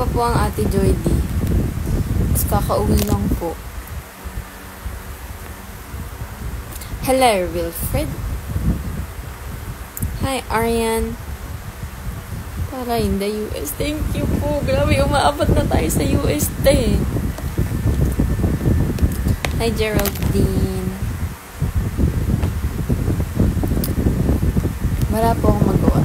pa po ang Ate Joy D. Tapos kakauwi lang po. Hello, Wilfred. Hi, Ariane. Para in the US. Thank you po. Grabe, umaabot na tayo sa US eh. Hi, Geraldine. Wala po akong magawa.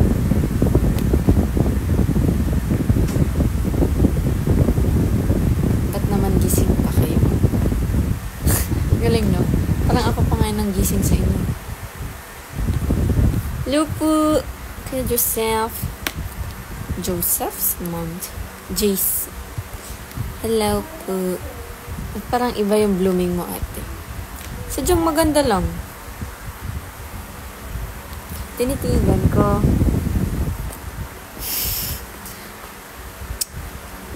Ba't naman gising pa kayo? Galing, no? Parang ako pa ngayon ang gising sa inyo. Hello po. Kay Joseph. Joseph's Mount. Jace. Hello po. At parang iba yung blooming mo, ate. Sadyang maganda lang. Tinitigan ko.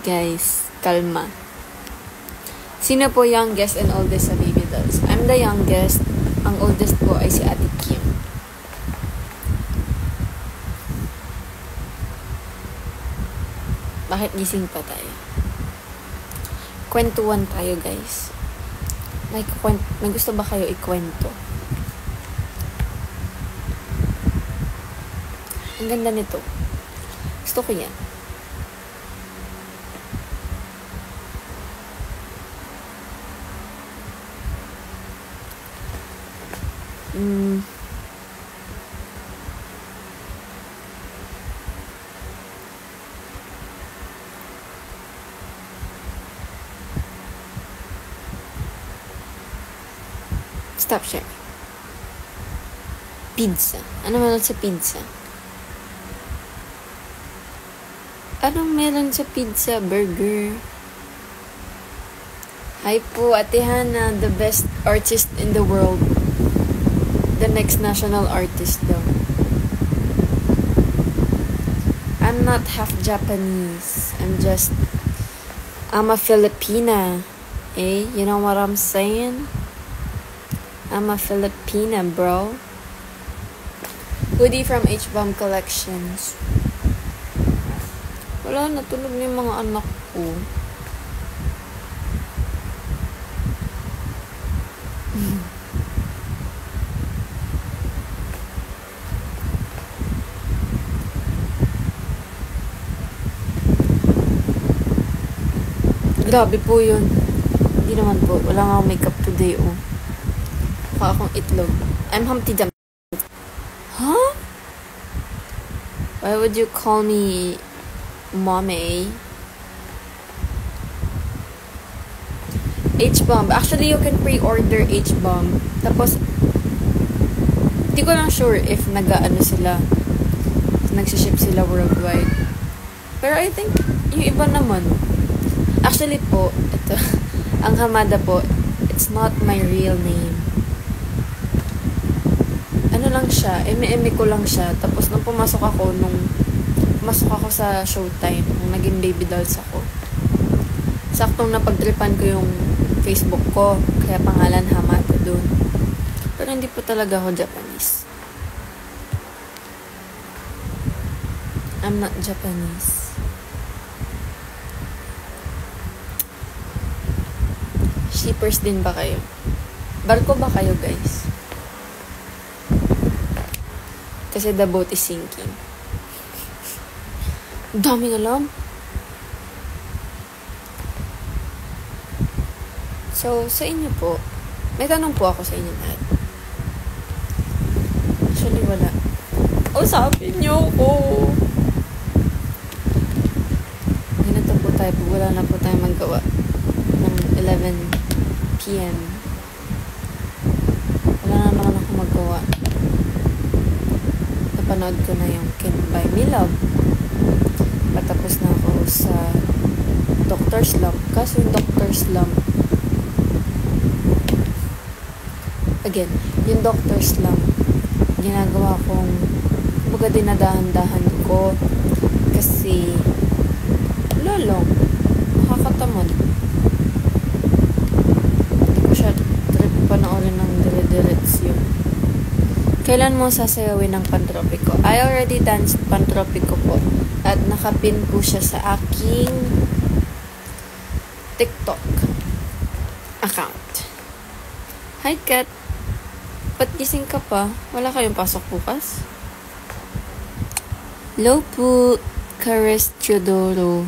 Guys, kalma. Sino po youngest and oldest sa Baby Dolls? I'm the youngest. Ang oldest po ay si Ate Kim. Bakit gising pa tayo? Kwentuhan tayo, guys. May gusto ba kayo ikwento? Ang ganda nito. Gusto ko yan. Stop share. Pizza. Ano meron sa pizza? Anong meron sa pizza? Burger. Hi po, Ate Hana, the best artist in the world. The next national artist daw. I'm not half Japanese. I'm a Filipina. Eh? You know what I'm saying? I'm a Filipina, bro. Hoodie from H-Bomb Collections. Wala, natulog na yung mga anak ko. Grabe po yun. Hindi naman po. Wala nga akong makeup today, oh. Mukha akong itlog. I'm Humpty Dumpty. Huh? Why would you call me mommy? H-Bomb. Actually, you can pre-order H-Bomb. Tapos, hindi ko lang sure if nag-ano sila. Nagsiship sila worldwide. Pero I think, yung iba naman. Actually po, ito, ang Hamada po, it's not my real name. Ano lang siya, eme-eme ko lang siya. Tapos nung pumasok ako sa Showtime, nung naging Baby Dolls ako, saktong napagtripan ko yung Facebook ko, kaya pangalan Hamada dun. Pero hindi po talaga ako Japanese. I'm not Japanese. Shippers din ba kayo? Barko ba kayo, guys? Kasi the boat is sinking. Daming alam. So, sa inyo po, may tanong po ako sa inyo lahat. Actually, wala. Usapin niyo ko. Ganito po tayo. Pag wala na po tayo magawa ng 11 p.m. Wala na naman ako magawa. Napanood ko na yung Can't Buy Me Love. Patapos na ako sa Dr. Slump. Kaso yung Dr. Slump, again, yung Dr. Slump, ginagawa kong baga dinadahan-dahan ko kasi lolong nakakatamad. Hindi ko siya trip panoorin ng dire-direts yun. Kailan mo sasayawin ng Pantropiko? I already danced Pantropiko po. At nakapin po siya sa aking TikTok account. Hi, Kat. Ba't gising ka pa? Wala kayong pasok bukas? Hello po, Caris Teodoro.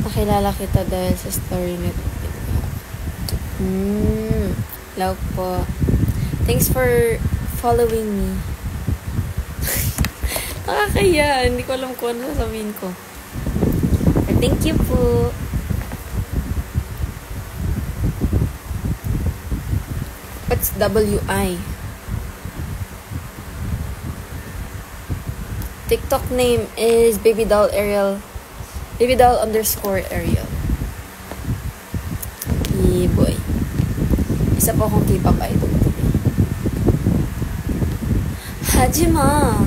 Nakilala kita dahil sa story nito. Hello po. Thanks for following me. Nakakaya. Hindi ko alam kung ano sasabihin ko. But thank you po. What's WI? TikTok name is Baby Doll Ariel. Baby Doll _ Ariel. Yeah, boy. Isa po akong K-pop idol. Hajima!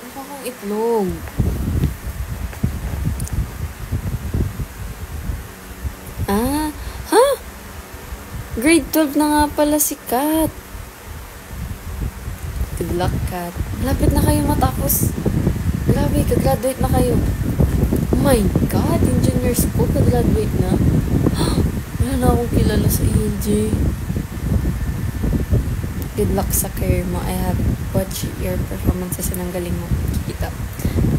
Ano akong itlog? Grade 12 na nga pala si Kat. Good luck, Kat. Malapit na kayo matapos. Grabe, kagraduate na kayo. Oh my God, engineer school, kagraduate na. Wala na akong kilala sa ELJ. Good luck sa career mo. I have watched your performances and ang galing mo. Kikita.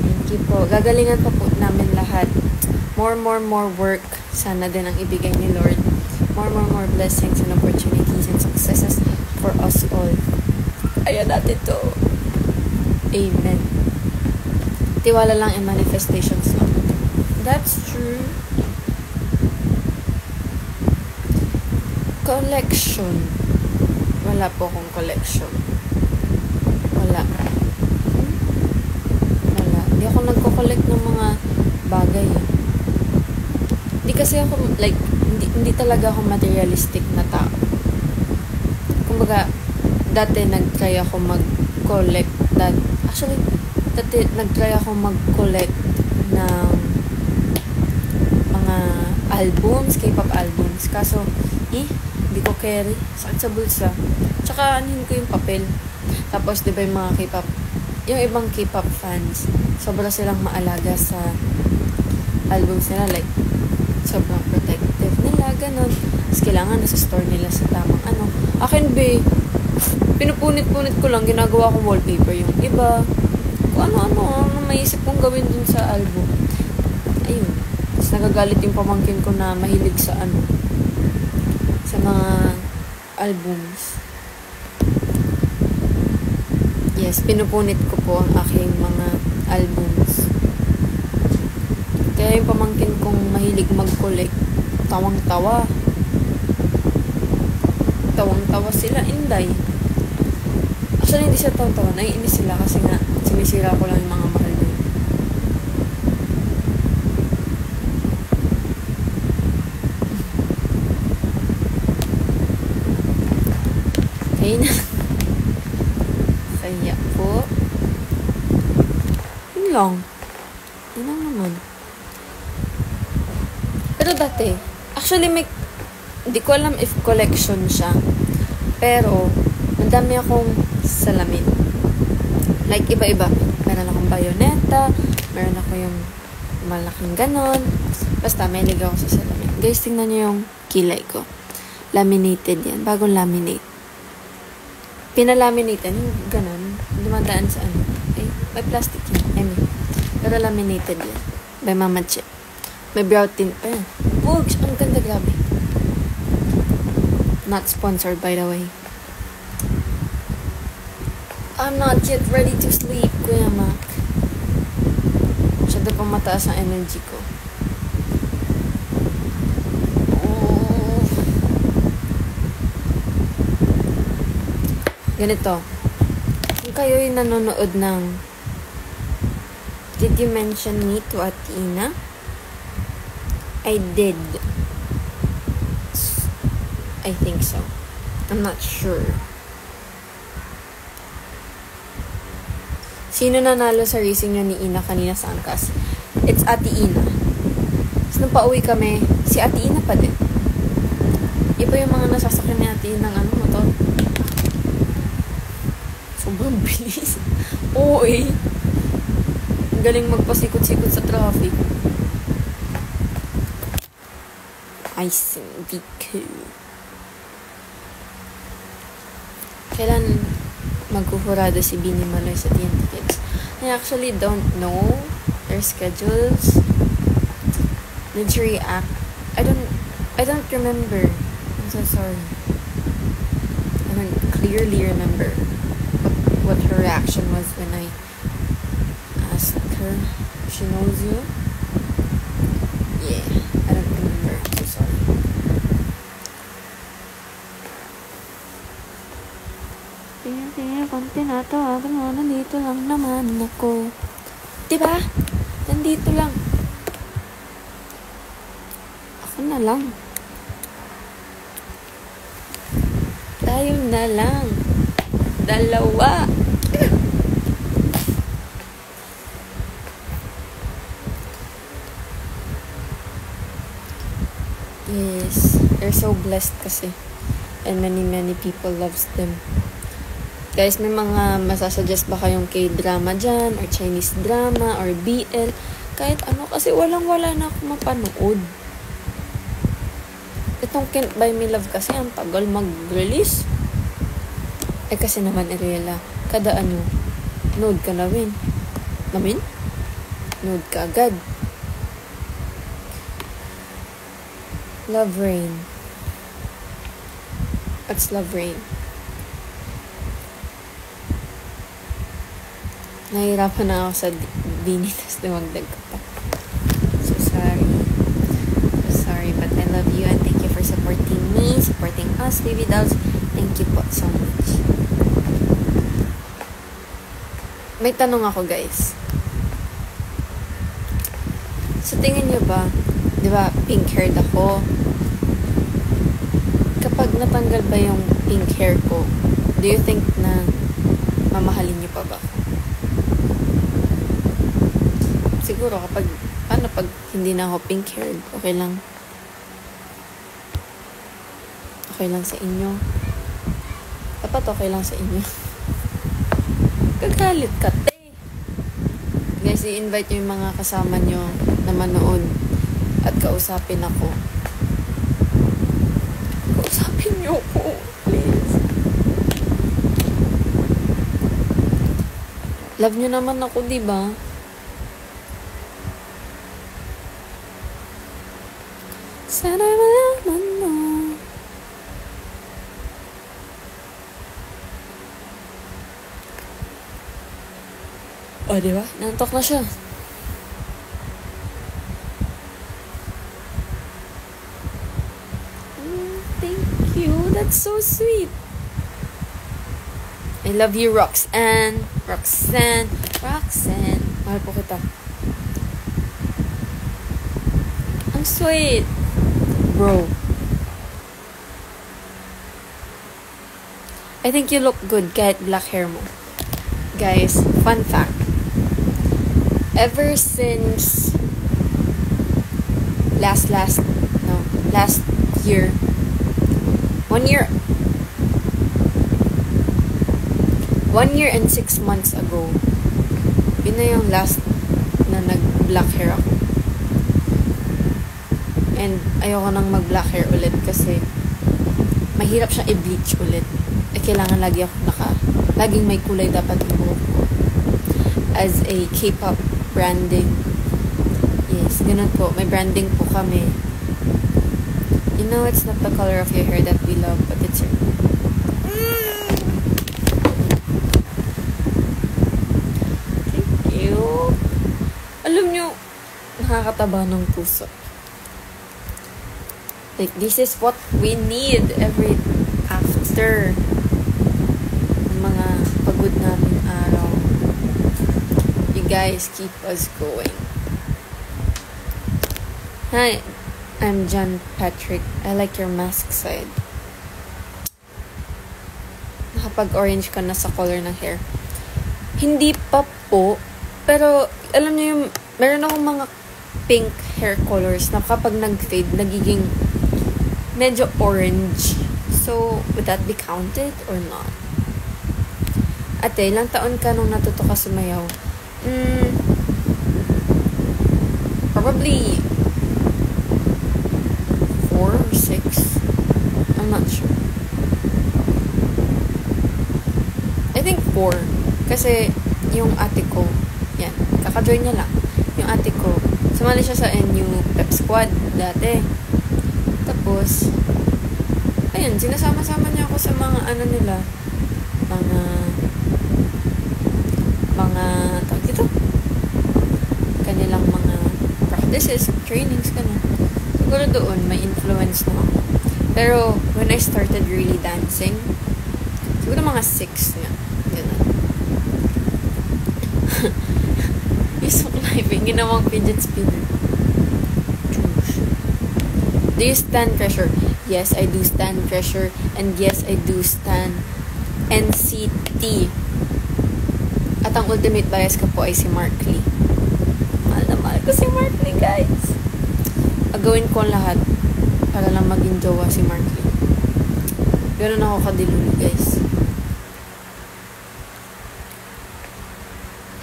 Thank you po. Gagalingan pa po namin lahat. More work. Sana din ang ibigay ni Lord. More blessings and opportunities and successes for us all. Kaya natin to. Amen. Tiwala lang and manifestations lang. That's true. Collection. Wala po akong collection. Wala. Hindi ako nagko-collect ng mga bagay. Hindi kasi ako, like, hindi talaga ako materialistic na tao. Kumbaga, dati nag-try ako mag-collect nag-try ako mag-collect ng mga albums, K-pop albums. Kaso, hindi ko carry. Sakit sa bulsa. Tsaka, anuhin ko yung papel. Tapos, di ba yung mga K-pop, yung ibang K-pop fans, sobra silang maalaga sa albums nila. Like, sobrang protective nila, ganun. Tapos, kailangan nasa store nila sa tamang ano. Akin, pinupunit-punit ko lang, ginagawa ko wallpaper yung iba. Kung ano maisip kong gawin dun sa album. Ayun. Tapos nagagalit yung pamangkin ko na mahilig sa sa mga albums. Yes, pinupunit ko po ang aking mga albums. Kaya yung pamangkin kong mahilig mag-collect, tawang-tawa sila, Inday. Actually, hindi siya tawang-tawa. Naiinis sila kasi nga, sinisira ko lang yung mga mahal nila. Okay na. Kaya po. Yun lang. Yun lang naman. Pero dati, actually hindi ko alam if collection siya. Pero, madami akong salamin. Like, iba-iba. Meron akong bayoneta, meron ako yung malaking ganon. Basta, may ligaw ako sa salamin. Guys, tingnan nyo yung kilay ko. Laminated yan. Bagong laminate. Pinalaminate yan. Yung ganon. Dumadaan sa ano. May plastic yan. Pero laminated yan. By Mama Che. May brow tint pa yan. Bugs! Ang ganda, grabe. Not sponsored, by the way. I'm not yet ready to sleep, Kuya Mac. Masyado pang mataas ang energy ko. Oh. Ganito. Kung kayo'y nanonood ng Did You Mention Me to Athena? I did. I think so. I'm not sure. Sino nanalo sa racing niya ni Ina kanina sa angkas? It's Ate Ina. Tapos nung pauwi kami, si Ate Ina pa din. Iba yung mga nasasakyan ni Ate Ina ng motor. Sobrang bilis. Oo eh. Ang galing magpasikot-sikot sa traffic. I think cool. Kailan maghuhurado si Bini Maloy sa TNT Kids? I actually don't know their schedules. Did she react? I don't remember. I'm so sorry. I don't clearly remember what her reaction was when I asked her if she knows you. Yeah, I don't remember. I'm so sorry. Tingnan, konti na to. Nandito lang naman ako. Diba? Nandito lang. Ako na lang. Tayo na lang. Dalawa. Yes. They're so blessed kasi. And many people loves them. Guys, may mga masasuggest ba kayong K-drama dyan? Or Chinese drama? Or BL? Kahit ano. Kasi walang-wala na ako mapanood. Itong Can't Buy Me Love kasi ang tagal mag-release. Eh kasi naman, Ariela, kada ano, node ka na rin. Namin? Node ka agad. Love Rain. What's Love Rain? Nahihirapan na ako sa Bini, tapos dumagdag ka pa. So sorry. Sorry, but I love you and thank you for supporting me, supporting us, baby dolls. Thank you po so much. May tanong ako, guys. So, tingin nyo ba, di ba, pink-haired ako? Kapag natanggal ba yung pink hair ko, do you think na mamahalin nyo pa ba? Siguro, kapag, paano pag hindi na ako pink-haired, okay lang? Okay lang sa inyo? Dapat okay lang sa inyo. Gagalit ka, te. Guys, i-invite nyo yung mga kasama nyo na manood at kausapin ako. Kausapin nyo ako, please. Love nyo naman ako, diba? Sana malaman mo. O, diba? Nantok na siya. Thank you. That's so sweet. I love you, Roxanne. Roxanne. Mahal po kita. Ang sweet. Bro. I think you look good kahit black hair mo. Guys, fun fact. Ever since last year, 1 year and 6 months ago, yun na yung last na nag-black hair ako. And ayoko nang mag-black hair ulit kasi mahirap siyang i-bleach ulit. Eh, kailangan laging may kulay dapat yung buhok ko. As a K-pop branding. Yes, ganun po. May branding po kami. You know, it's not the color of your hair that we love, but it's your... Thank you. Alam nyo, nakakataba ng puso. Like, this is what we need every after mga pagod namin araw. You guys keep us going. Hi, I'm John Patrick. I like your mask side. Nakapag-orange ka na sa color ng hair. Hindi pa po. Pero, alam niyo yung, meron akong mga pink hair colors na kapag nag-fade, nagiging medyo orange. So, would that be counted or not? Ate, ilang taon ka nung natuto ka sumayaw? Probably 4 or 6. I'm not sure. I think 4. Kasi, yung ate ko, yan, kaka-join niya lang. Yung ate ko, sumali siya sa NU Pep Squad dati. Tapos, ayun, sinasama-sama niya ako sa mga ano nila, tawag dito, kanilang mga practices, trainings, ganun. Siguro doon, may influence na ako. Pero, when I started really dancing, siguro mga 6 nga, ganun. Isok live, ginawang fidget spinner. Do you stand pressure? Yes, I do stand pressure. And yes, I do stand NCT. At ang ultimate bias ko po ay si Mark Lee. Mahal na mahal ko si Mark Lee, guys. Agawin ko ang lahat para lang maging jowa si Mark Lee. Pero na ako kadiluli, guys.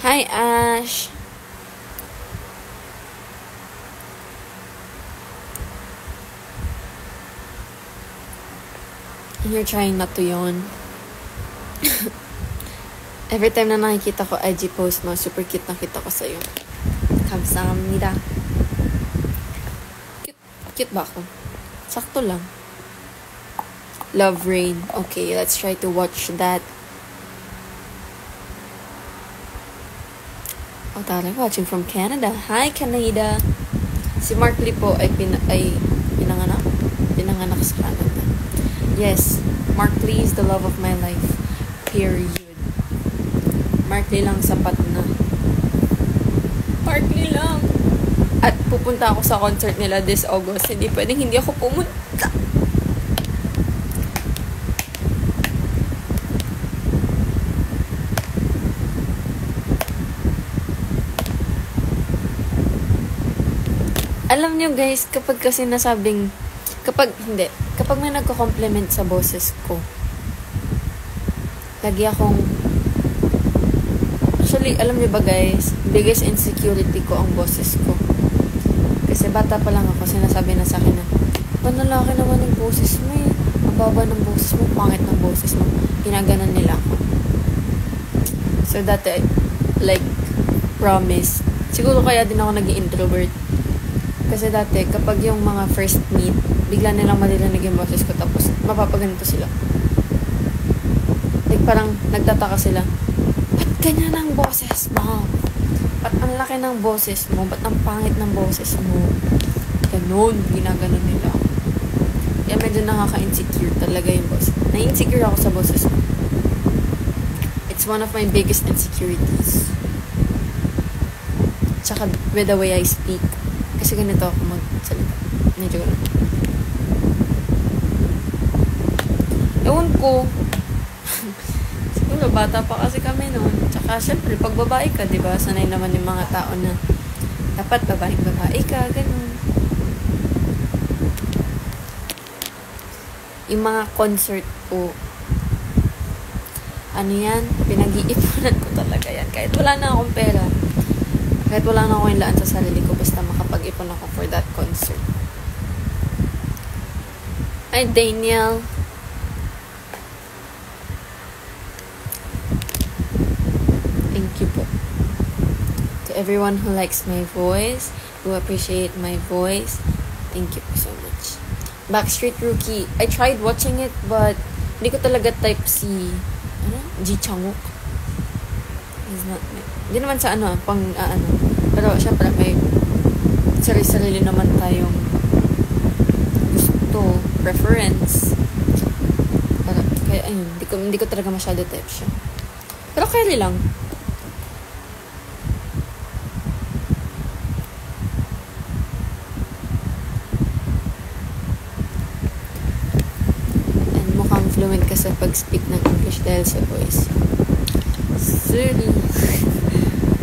Hi, Ash! And you're trying not to yawn. Every time na nakikita ko IG post mo, super cute na kita ko sa'yo. Kamsahamnida. Cute ba ako? Sakto lang. Love Rain. Okay, let's try to watch that. Oh, tara, watching from Canada. Hi, Canada. Si Mark Lee po ay pinanganak sa Canada. Yes, Mark Lee is the love of my life. Period. Mark Lee lang sapat na. Mark Lee lang. At pupunta ako sa concert nila this August. Hindi pwedeng hindi ako pumunta. Alam niyo guys, kapag may nagko-compliment sa boses ko, lagi akong, actually, alam niyo ba guys, biggest insecurity ko ang boses ko. Kasi bata pa lang ako, sinasabi na sa akin na, panlalaki naman yung boses mo eh. Ang baba ng boses mo, pangit ng boses mo. Ginaganan nila ako. So dati, like, promise, siguro kaya din ako naging introvert. Kasi dati, kapag yung mga first meet, bigla nilang marinig yung boses ko, tapos mapapaganito sila. Like, parang nagtataka sila, ba't ganyan ang boses mo? Ba't ang laki ng boses mo? Ba't ang pangit ng boses mo? Ganun, ginaganon nila. Kaya medyo nakaka-insecure talaga yung boses. Na-insecure ako sa boses ko. It's one of my biggest insecurities. Tsaka with the way I speak. Kasi ganito ako magsalita. Medyo ganun. Ewan ko. Siguro, bata pa kasi kami noon. Tsaka, syempre, pag babae ka, diba? Sanay naman yung mga tao na dapat babae ka, ganun. Yung mga concert po, ano yan? Pinag-iipunan ko talaga yan. Kahit wala na akong pera. Kahit wala na akong ilaan sa sarili ko, basta makapag-ipon ako for that concert. Hi, Daniel. Thank you po. To everyone who likes my voice, who appreciate my voice, thank you po so much. Backstreet Rookie, I tried watching it, but hindi ko talaga type si, Ji Changwook. He's not my, hindi naman sa pero syempre may sarili naman tayong gusto, preference. Kaya ayun, hindi ko talaga masyado type siya. Pero carry lang. And mukhang fluent ka sa pag-speak ng English dahil sa voice. Sorry.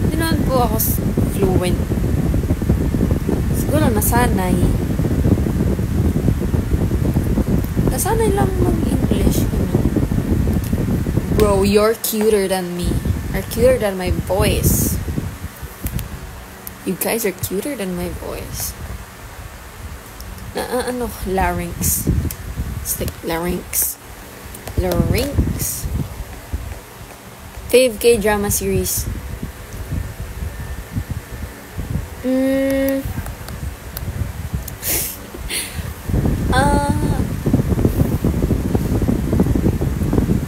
Hindi naman po ako fluent. Siguro nasanay. Nasanay lang mag-English. Bro, you're cuter than me. You're cuter than my voice. You guys are cuter than my voice. Larynx. It's like larynx. Larynx. Fave K-drama series.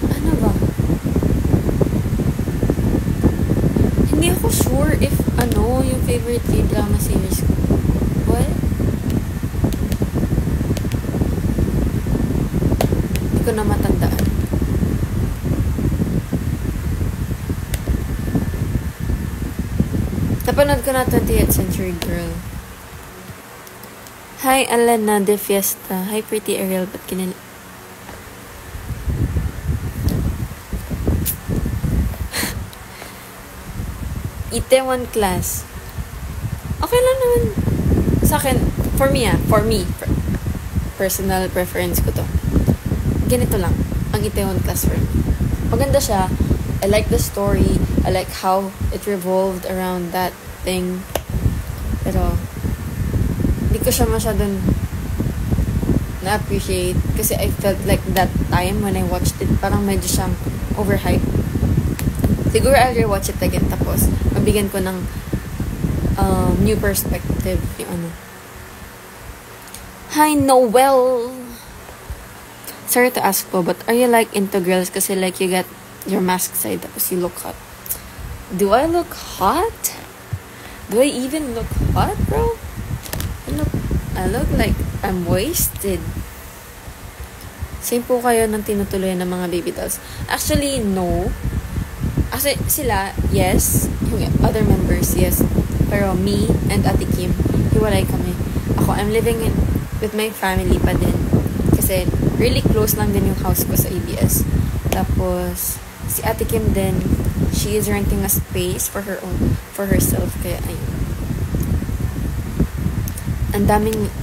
Ano ba? Hindi ako sure if yung favorite K-drama series ko. What? Hindi ko na matandaan. Napanood ko na 20th Century Girl. Hi, Alana de Fiesta. Hi, Pretty Ariel. Ba't Itaewon Class. Okay lang naman. Sa akin, for me, personal preference ko to. Ganito lang, ang Itaewon Class for me. Maganda siya. I like the story. I like how it revolved around that thing. Pero, hindi ko siya masyadong na-appreciate. Kasi I felt like that time when I watched it, parang medyo siyang overhyped. Siguro I'll rewatch it again. Tapos, mabigyan ko ng new perspective. Yung Hi, Noel! Sorry to ask po, but are you like into girls? Kasi like you got your mask side, tapos you look hot. Do I look hot? Do I even look hot, bro? I look like I'm wasted. Same po kayo ng tinutuloy ng mga baby dolls. Actually, no. Kasi sila, yes. Yung other members, yes. Pero me and Ate Kim, hiwalay kami. Ako, I'm living with my family pa din. Kasi really close lang din yung house ko sa ABS. Tapos, si Ate Kim din, she is renting a space for herself. Kaya, ayun. Ang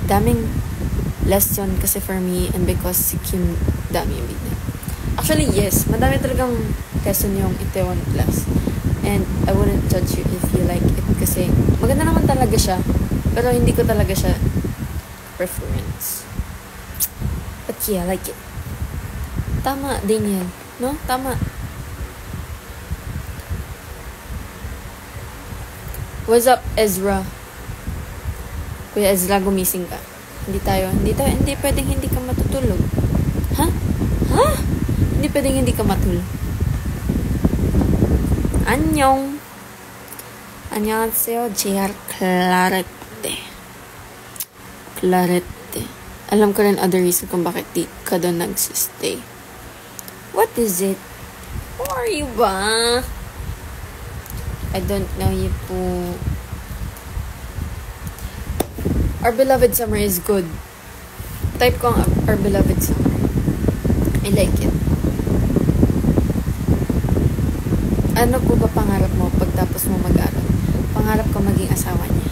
daming lesson kasi for me and because si Kim, dami yung bigla. Actually, yes. Madami talagang lesson yung Itaewon Class. And I wouldn't judge you if you like it kasi maganda naman talaga siya. Pero hindi ko talaga siya preference. But yeah, I like it. Tama din yan. No? Tama. What's up, Ezra? Kuya Ezra, gumising ka. Hindi pwedeng hindi ka matutulog. Ha? Hindi pwedeng hindi ka matulog. Annyeong. Annyeonghaseyo, JR Clarete. Alam ko rin other reason kung bakit di ka doon nagsistay. What is it? Who are you ba? I don't know you po. Our Beloved Summer is good. Type ko ang Our Beloved Summer. I like it. Ano po ba pangarap mo pagtapos mo mag-aral? Pangarap ko maging asawa niya.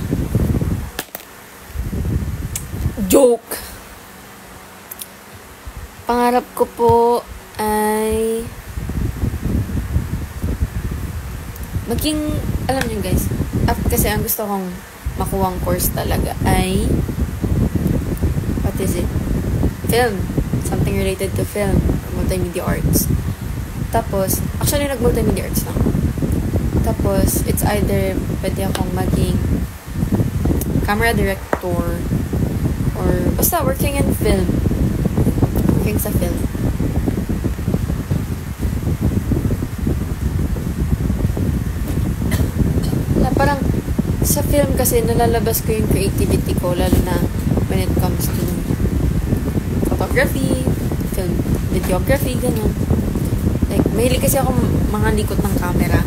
Joke! Pangarap ko po ay maging, alam niyo guys, kasi ang gusto kong makuwang course talaga ay what is it? Film. Something related to film. Multimedia arts. Tapos, actually nag-multimedia arts lang. Tapos, it's either pwede akong maging camera director or basta working in film. Working sa film. Parang sa film kasi nalalabas ko yung creativity ko lalo na when it comes to photography, film, videography, ganun. Like, mahilig kasi ako mga likot ng camera.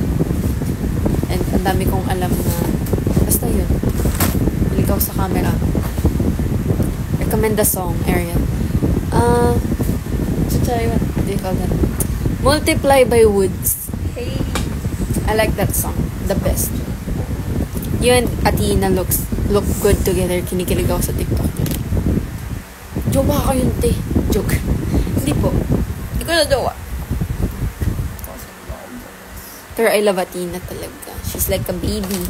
And ang dami kong alam na basta yun. Mahilig ako sa camera. Recommend the song, Ariel. What do you call that? Multiply by Woods. Hey! I like that song. The best. You and Athena look good together. Kinikilig ako sa TikTok niya. Jowa ka yun, te. Joke. Hindi po. Hindi ko na jowa. Pero I love Athena talaga. She's like a baby.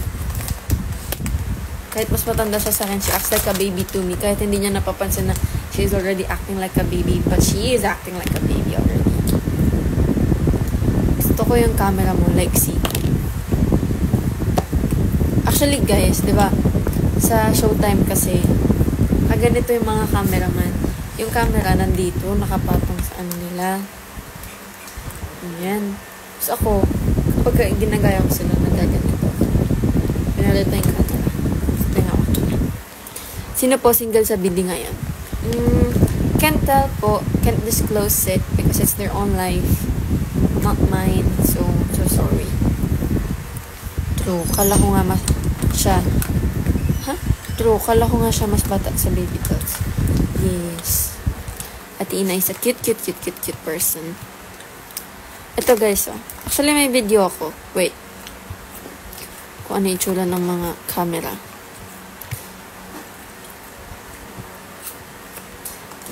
Kahit mas matanda siya sa akin, she acts like a baby to me. Kahit hindi niya napapansin na she's already acting like a baby. But she is acting like a baby already. Gusto ko yung camera mo, like, see. Actually, guys, di ba? Sa Showtime kasi, ganito yung mga cameraman. Yung camera nandito, nakapatong sa ano nila. Ayan. So ako, kapag ginagaya ko sila, nagaganito. Pinalita yung camera. Sino po single sa BD ngayon? Can't tell po. Can't disclose it because it's their own life. Not mine. So sorry. True. Kala ko nga siya. Huh? True. Kala ko nga siya mas bata sa baby dolls. Yes. Athena is a cute person. Ito guys, oh. Actually, may video ako. Wait. Kung ano yung tsura ng mga camera.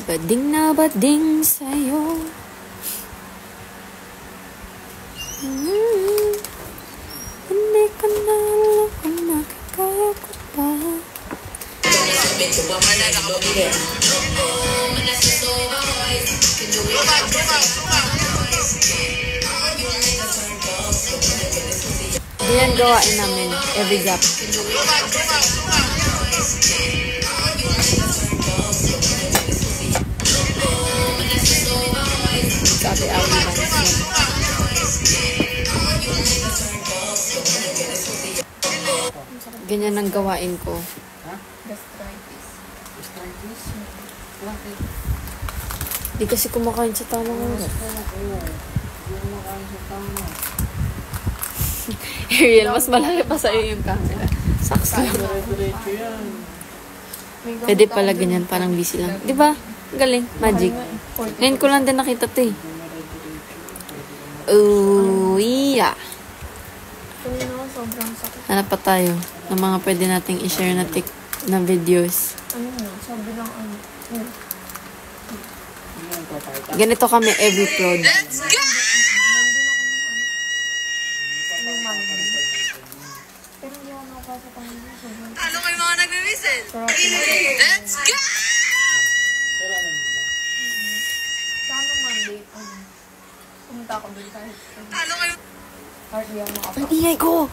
Bading na bading sa'yo. Hindi ko na alam kung makakaya ko pa. Yan gawain namin every gap. Sabi ganyan ang gawain ko. Gastritis. Gastritis? Bakit? Di kasi kumakain sa tamang oras. Hindi kumakain sa tama. Ariel, mas malaki pa sa'yo yung camera. Saks lang. Diretso yan. Pwede pala ganyan, parang busy lang. Di ba? Galing. Magic. Ngayon ko lang din nakita ito eh. Oh, yeah. Sobrang sakit. Hanap pa tayo ng mga pwede nating i-share na videos. Ano na? Sabi lang ano. Ganito kami every prod. Let's go! Pero hindi ako nakapasa kanina. Ano kayo mga nag-whistle? Let's go! Sana Monday, pumunta ako doon kahit Ano kayo? hardly ako Ang makapasa. ingay ko!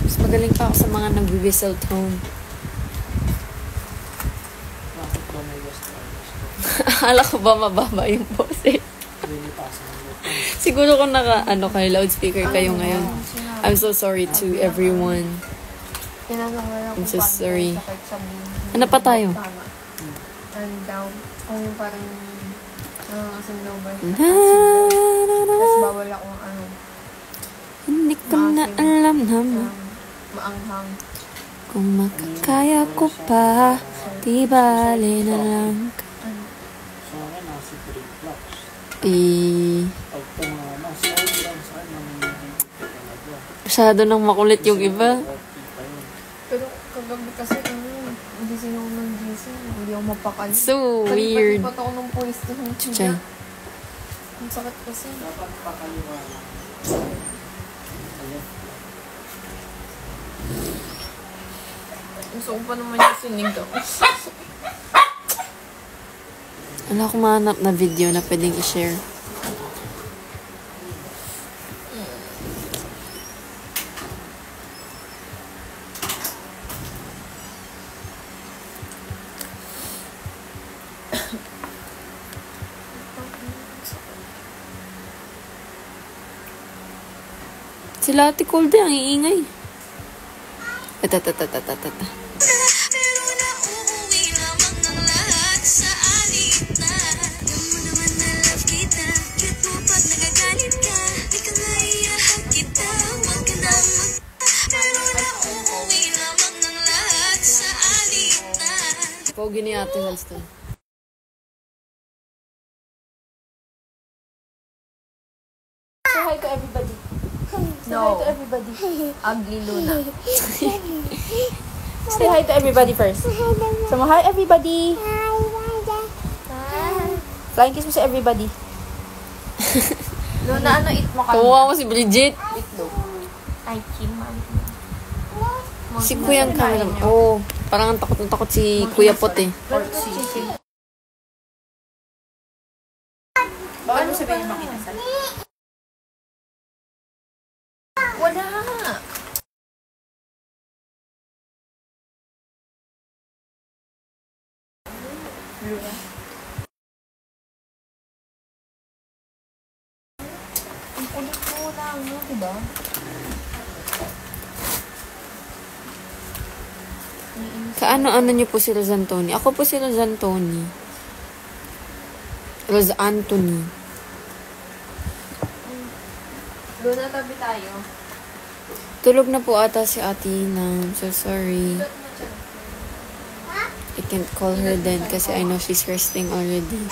Mas magaling pa ako sa mga nag-whistle tone. Bakit ba may gastritis? Akala ko ba mababa yung boses? Really pasa. Siguro kung kayo, loudspeaker kayo ngayon. I'm so sorry to everyone. Pinanangala ko I'm so paano sorry. sakit sa buhay. Ano pa tayo? Tama. And down. Kung yung parang kasing daw ba? Tapos bawal akong Hindi ko na alam naman maanghang. kung makakaya ko pa. Di bale na lang. Sa akin, nasa 3 blocks. Pag tumama, sobrang saan naman yung talaga. Masyado nang makulit yung iba. Pero kagabi kasi hindi sino ako ng gising. Hindi ako mapakali. So weird. Palipat ako ng pwesto ng Chay. chiya. Ang sakit kasi. Dapat pakaliwala. Gusto ko pa naman yung sinigaw. Wala akong mahanap na video na pwedeng i-share. Sila Ate Colde ang iingay. Pero nauuwi lamang ng lahat sa alitan. Alam mo naman na love kita. Kahit mo pag nagagalit ka, di ka maiyahan kita. Huwag ka nang pero nauuwi lamang ng lahat sa alitan. Pogi ni Ate Halston. No. Say hi to everybody. Ugly Luna. Say hi to everybody first. So, hi everybody. Flying kiss mo sa everybody. Luna, ano eat mo kanina? Tuwa mo si Bridget. Itlog. Ay, Kim. Si Kuyang camera. Oo. Parang takot si Kuya Pot eh. Bawal mo sabihin makinasal? Wala. Ang kulit mo lang, no? Diba? Kaano-ano niyo po si Rose Anthony? Ako po si Rose Anthony. Rose Anthony. Luna, tabi tayo. Tulog na po ata si Ate Nang. So sorry. I can't call her then kasi I know she's resting already.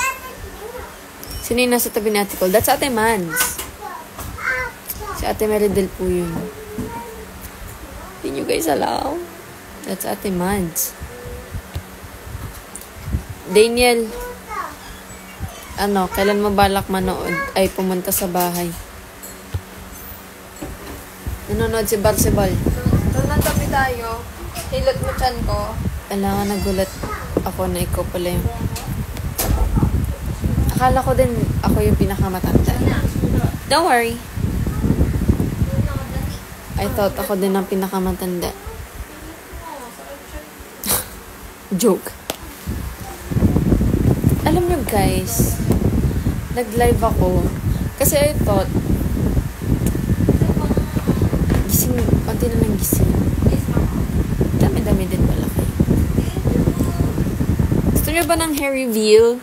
Sino yung nasa tabi ni Ate Cole? That's Ate Mans. Si Ate Meridel po yun. Hindi nyo guys allow? That's Ate Mads. Daniel, kailan mo balak manood ay pumunta sa bahay? Nanonood si Barsibal. Doon natabi tayo. Hilot mo chan ko. Kailangan nagulat ako na ikaw pala yung... Akala ko din ako yung pinakamatanda. Don't worry. I thought ako din ang pinakamatanda. Joke. Alam nyo guys, nag-live ako kasi I thought gising, konti na lang gising. Dami-dami din pala kayo. Gusto nyo ba ng hair reveal?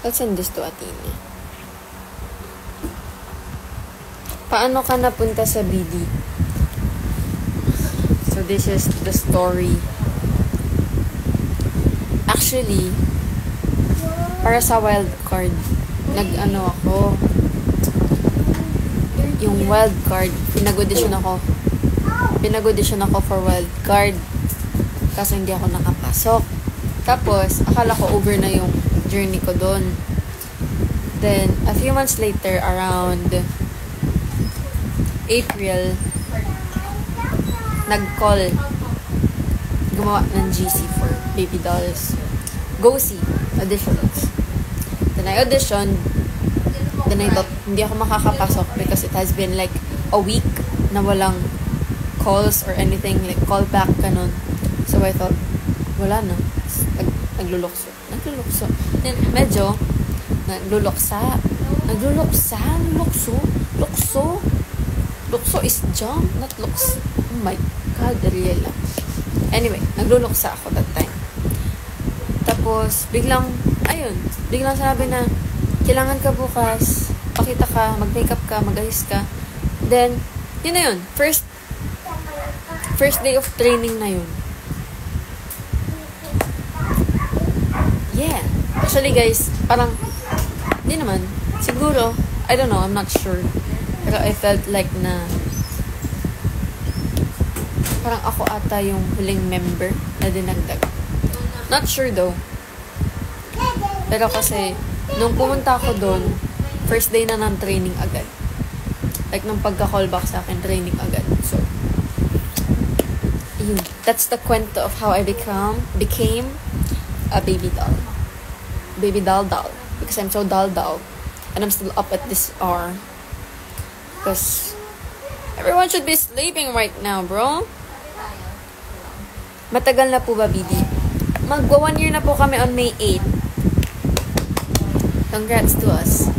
I'll send this to Athena. Paano ka napunta sa BD? So this is the story. Actually, para sa wild card, ako. Yung wild card, pinag-audition ako for wild card. Kaso hindi ako nakapasok. Tapos, akala ko over na yung journey ko doon. Then, a few months later, around April, nag-call. Gumawa ng GC for Baby Dolls. Go see. Auditions. Then, I auditioned. Then, I thought, hindi ako makakapasok because it has been like a week na walang calls or anything, like call back, ganun. So, I thought, wala na. Naglulukso. Then, medyo, naglulukso. Lukso is jump, not looks. Oh my God, Ariela. Anyway, nagluluksa ako that time. Tapos, biglang sabi na, kailangan ka bukas, pakita ka, mag-makeup ka, mag-ayos ka. Then, yun na yun. First day of training na yun. Yeah. Actually, guys, parang, di naman. Siguro, I don't know, I'm not sure. Pero I felt like na, parang ako ata yung huling member na dinagdag. Not sure though. Pero kasi, nung pumunta ako doon, first day na ng training agad. Like, nung pagka-callback sa akin, training agad. So, yun. That's the kwento of how I became a baby doll. Baby doll. Because I'm so doll. And I'm still up at this hour. Because everyone should be sleeping right now, bro. Matagal na po ba, BD? Magwa 1 year na po kami on May 8. Congrats to us.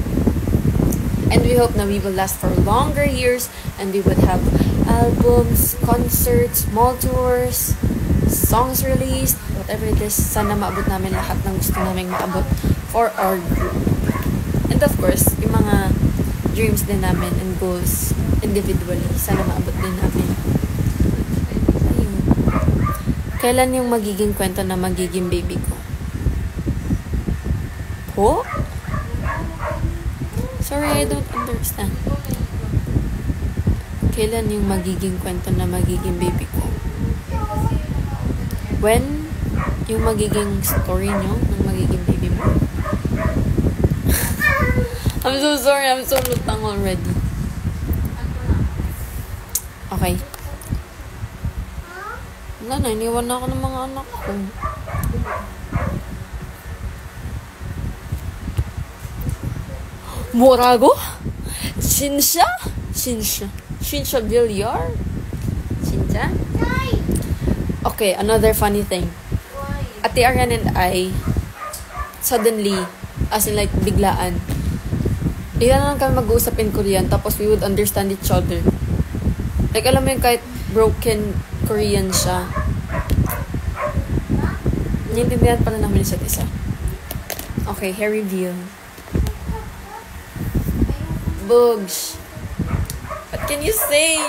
And we hope na we will last for longer years and we would have albums, concerts, mall tours, songs released, whatever it is. Sana maabot namin lahat ng gusto namin maabot for our group. And of course, yung mga dreams din namin and goals individually, sana maabot din namin. Ayun. Kailan yung magiging kwento na magiging baby ko? Ho? Sorry, I don't understand. Kailan yung magiging kwento na magiging baby ko? When yung magiging story nyo ng magiging baby mo? I'm so sorry, I'm so lutang already. Okay. Wala na, iniwan na ako ng mga anak ko. Morago? Shinsha? Shinsha Villar? Shinsha? Okay, another funny thing. Ate Arian and I, suddenly, as in like, biglaan, bigla lang kami mag-uusap in Korean, tapos we would understand each other. Like, alam mo yung kahit broken Korean siya, naiintindihan pala namin isa't isa. Okay, hair reveal. Bugs. What can you say?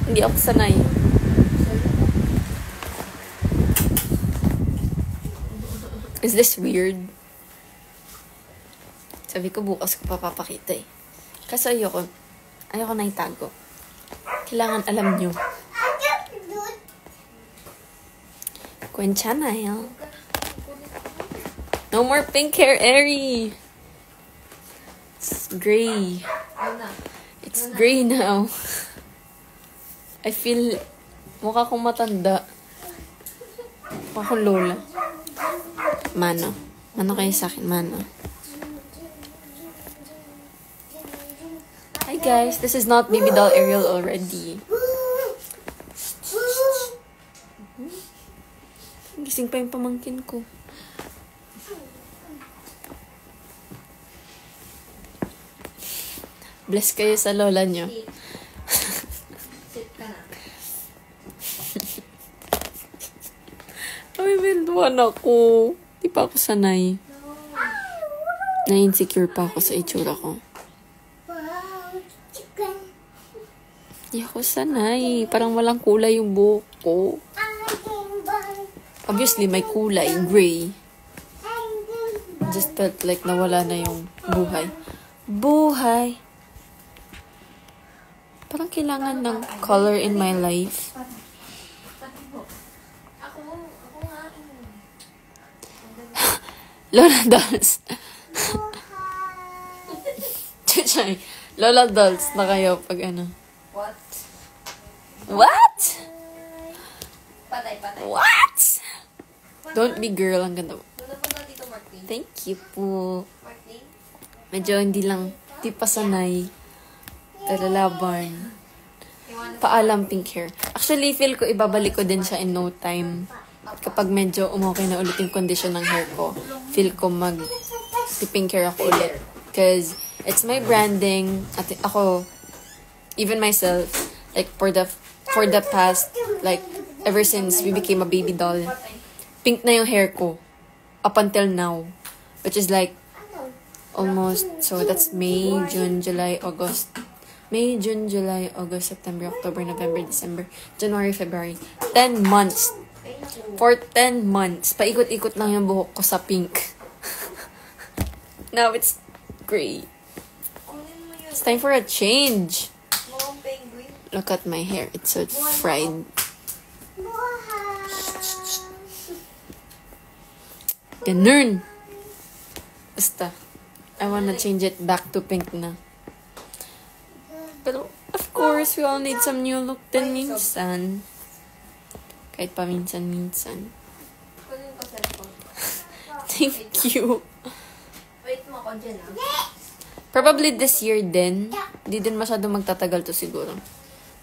Hindi ako sanay. Is this weird? Sabi ko bukas ko papapakita eh. Kasi ayoko na itago. Kailangan alam nyo. Gwen Chanel. No more pink hair, Airy. It's gray. It's gray now. I feel mukha akong matanda. Mukha akong lola. Mano. Mano kayo sa akin, mano. Hi guys, this is not Baby Doll Ariel already. Gising pa yung pamangkin ko. Bless kayo sa lola nyo. Sit ka na. Ay, menduan ako. Di pa ako sanay. Na-insecure pa ako sa itsura ko. Di ako sanay. Parang walang kulay yung buhok ko. Obviously, may kulay. Gray. Just felt like nawala na yung buhay. Buhay! Parang kailangan ng color in my life. Lola Dolls. Chuchay. Lola Dolls na kayo pag ano. What? What? Patay. What? Don't be girl. Ang ganda mo. Doon na dito, Martin. Thank you po. Martin? Medyo hindi pa sanay. Pero laban. Paalam pink hair. Actually, feel ko ibabalik ko din siya in no time. Kapag medyo umokay na ulit yung condition ng hair ko, feel ko pink hair ako ulit. Because it's my branding. At ako, even myself, like for the past, like ever since we became a baby doll, pink na yung hair ko. Up until now. Which is like, almost, so that's May, June, July, August. May, June, July, August, September, October, November, December, January, February. 10 months. For 10 months. Paikot-ikot lang yung buhok ko sa pink. Now it's gray. It's time for a change. Mukhang penguin. Look at my hair. It's so fried. Ganun. Basta. I wanna change it back to pink na. Pero, of course, we all need some new look din minsan. Kahit pa minsan-minsan. Kunin ko cellphone. Thank you. Wait mo ako dyan, ah. Probably this year din. Di din masyado magtatagal to siguro.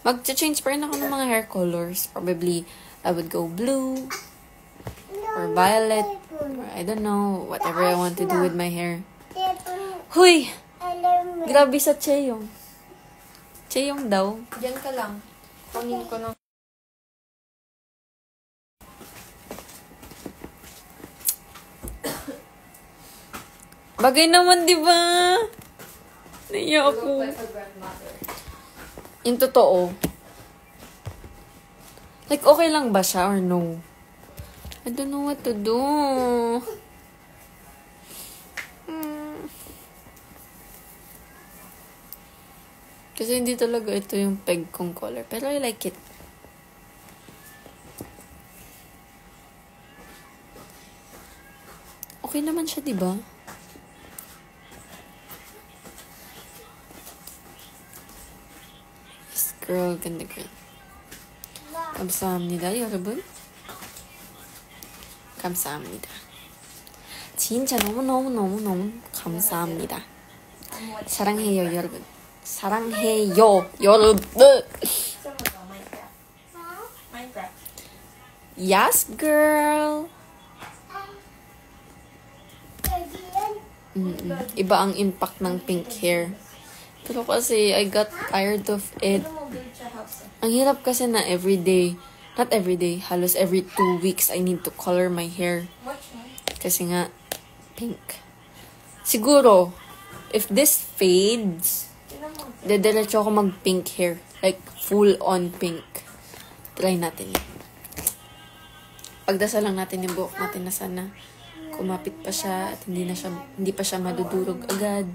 Mag-change pa rin ako ng mga hair colors. Probably, I would go blue. Or violet. Or I don't know. Whatever I want to do with my hair. Huy! Grabe sa Cheyong. Cheyong daw. Diyan ka lang. Kunin ko ng... Bagay naman, di ba? Naiya ako. Like a grandmother. Yung totoo. Like, okay lang ba siya or no? I don't know what to do. Kasi hindi talaga ito yung peg kong color. Pero I like it. Okay naman siya, di ba? Yes, girl. Ganda girl. 감사합니다, 여러분. 감사합니다. 진짜 너무너무너무너무 감사합니다. 사랑해요, 여러분. 사랑해요, 여러분. Saan mo to? Minecraft? Minecraft. Yes, girl. Iba ang impact ng pink hair. Pero kasi, I got tired of it. Ano mo build sa house? Ang hirap kasi na everyday, not everyday, halos every 2 weeks, I need to color my hair. Watch mo. Kasi nga, pink. Siguro, if this fades, Tignan mo. dediretso ako mag-pink hair. Like, full-on pink. Try natin yun. Pagdasal lang natin yung buhok natin na sana kumapit pa siya at hindi pa siya madudurog agad.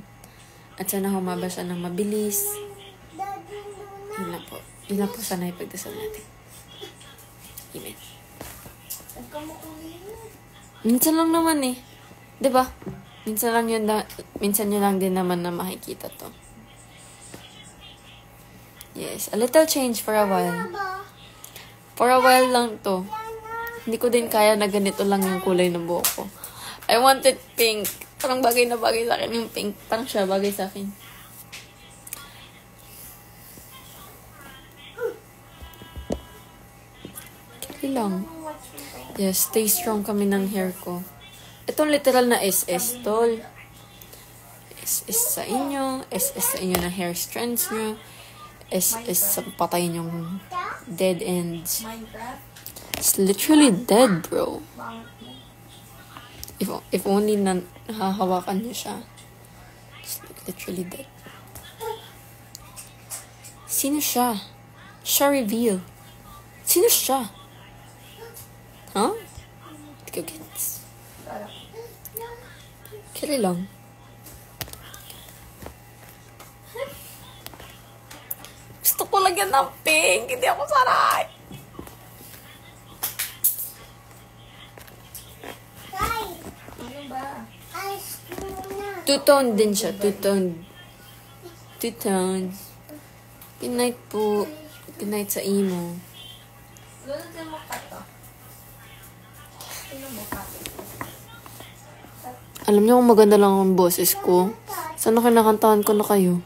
At sana humaba siya ng mabilis. Yun lang po. Yun lang po sana ipagdasal natin. Amen. Huwag ka makulihin. Minsan lang naman eh. 'Di ba? Minsan nyo lang din naman na makikita to. Yes, a little change for a while. For a while lang to. Hindi ko din kaya na ganito lang yung kulay ng buhok ko. I wanted pink. Parang bagay na bagay sa akin yung pink. Parang siya bagay sa akin. Okay lang. Yes, stay strong kami ng hair ko. Itong literal na SS, tol. SS sa inyo. SS sa inyo na hair strands nyo. SS sa patayin yung dead ends. Minecraft? It's literally dead, bro. Bangit mo. If only na nahahawakan niyo siya. It's literally dead. Sino siya? Siya reveal. Sino siya? Huh? Hindi ko gets. Sarap. Kaya lang. Gusto ko lagyan ng pink. Hindi ako saray. Ano ba? Two-tone din siya. Two-tone. Two-tones. Good night po. Good night sa imo. Lunod din mo ka to. Tingnan mo ka. Alam niyo kung maganda lang ang boses ko. Sana kinakantahan ko na kayo.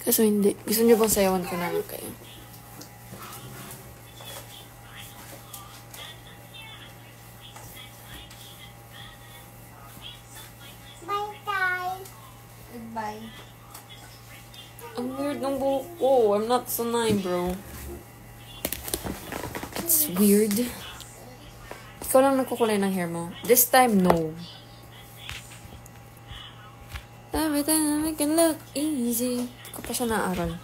Kaso hindi. Gusto niyo bang sayawan ko na lang kayo? Goodbye. Ang weird ng buhok ko. I'm not sanay, bro. It's weird. Ikaw lang nagkukulay ng hair mo. This time, no. Every time I make it look easy. Hindi ko pa siya naaral.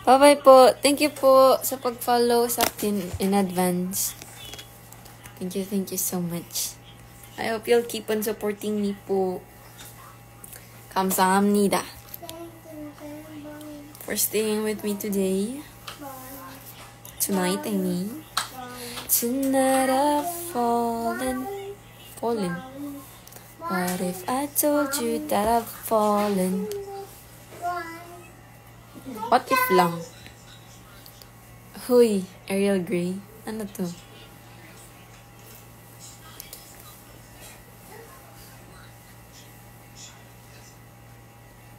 Bye-bye po. Thank you po sa pag-follow sa akin in advance. Thank you so much. I hope you'll keep on supporting me po. 감사합니다. For staying with me today. Tonight, I mean. Tonight I've fallen. What if I told you that I've fallen? What if lang? Huy, Ariel Grey. Ano to?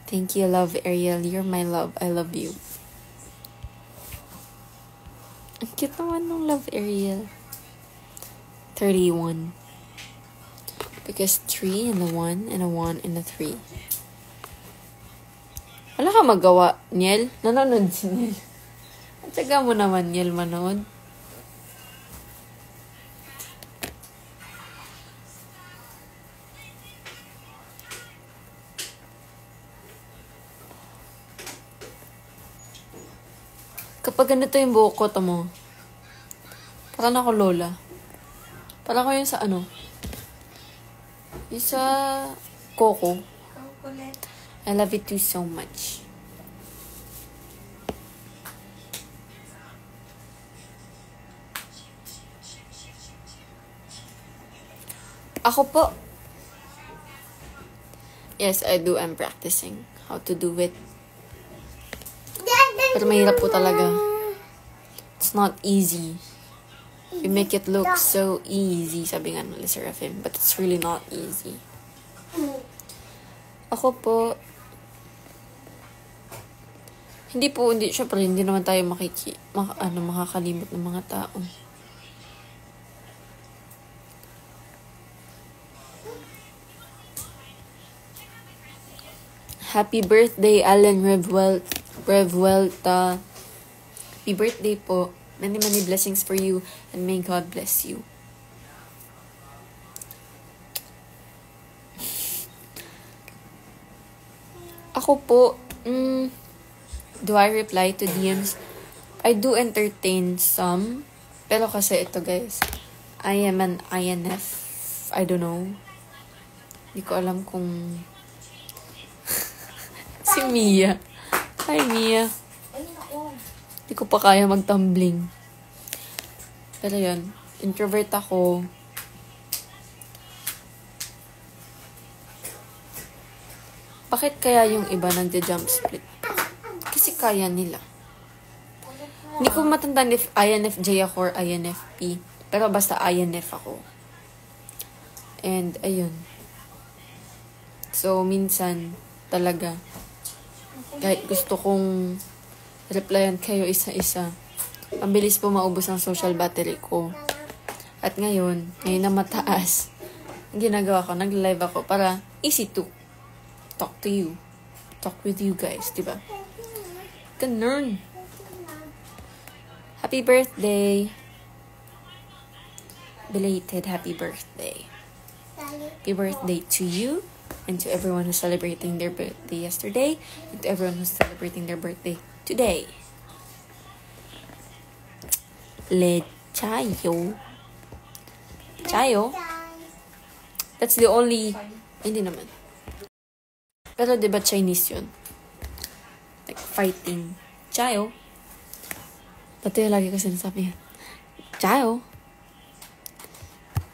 Thank you, love, Ariel. You're my love. I love you. Ang cute naman ng love, Ariel. 31. Because 3 and a 1 and a 1 and a 3. Wala ka magawa, Niel. Nanonood si Niel. At saka mo naman, Niel, manood. Kapag ganito yung buhok ko, tamo. Parang ako lola. Parang ako yung sa ano. Yung sa Coco. Chocolate. I love it too so much. Ako po. Yes, I do. I'm practicing how to do it. Pero mahirap po talaga. It's not easy. We make it look so easy, sabi nga ng Seraphim, but it's really not easy. Ako po, syempre, hindi naman tayo makakalimot ng mga tao. Happy birthday, Alan Revuelta. Happy birthday po. Many, many blessings for you, and may God bless you. Ako po, do I reply to DMs? I do entertain some. Pero kasi ito guys, I am an INF. I don't know. Hindi ko alam kung... Si Mia. Hi, Mia. Hindi ko pa kaya mag-tumbling. Pero yun, introvert ako. Bakit kaya yung iba nagja-jump split? Kasi kaya nila. Hindi ko matandaan if INFJ ako or INFP. Pero basta INF ako. And, ayun. So, minsan, talaga, kahit gusto kong replyan kayo isa-isa, ang bilis po maubos ang social battery ko. At ngayon na mataas, ang ginagawa ko, nag-live ako para easy to talk to you. Talk with you guys, diba? Ganun. Happy birthday. Belated happy birthday. Happy birthday to you and to everyone who's celebrating their birthday yesterday and to everyone who's celebrating their birthday today. Chayo. Chayo? That's the only... Hindi naman. Pero diba Chinese yun? Like fighting. Chayo. Pati yung lagi ko sinasabi yan. Chayo.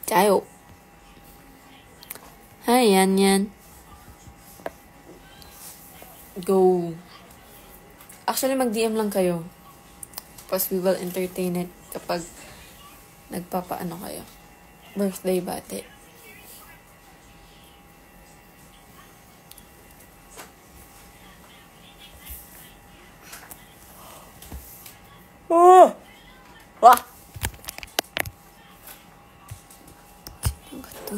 Chayo. Hi, yan. Go. Actually, mag-DM lang kayo. Tapos we will entertain it kapag nagpapaano kayo. Birthday bate. Oh! Wah! Sino ba ito?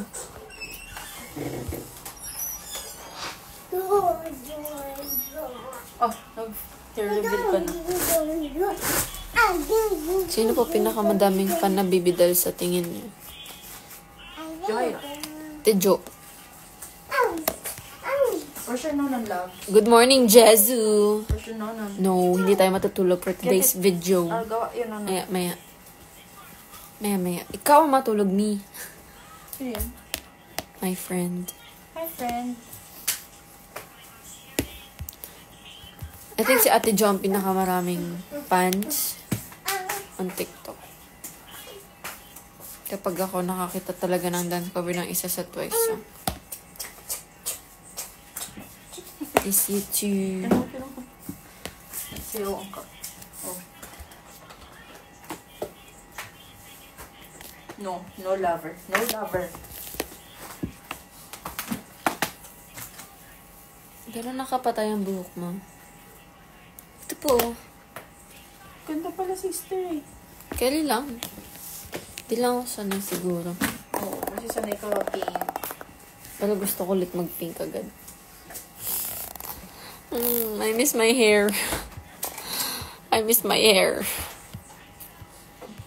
Oh, nag-reveal pa na. Sino po pinakamadaming fan na bibidal sa tingin niyo? Joy. Tejo. For sure, Nonon, love. Good morning, Jezu. For sure, Nonon. No, hindi tayo matutulog for today's video. Gawa yun, Nonon. Maya. Ikaw ang matulog, me. Sino yun? My friend. Hi, friend. I think si Ate Jo ang pinakamaraming fans on TikTok. Kapag ako nakakita talaga ng dance cover ng isa sa Twice song. Is you too. Siyo ang ka. Oh. No lover. No lover. Pero nakapatay ang buhok mo. Ito po. Ganda pala, sister eh. Kali lang. Di lang ako sanay siguro. Oo, kasi sanay ka pink. Pero gusto ko ulit mag-pink agad. I miss my hair. I miss my hair.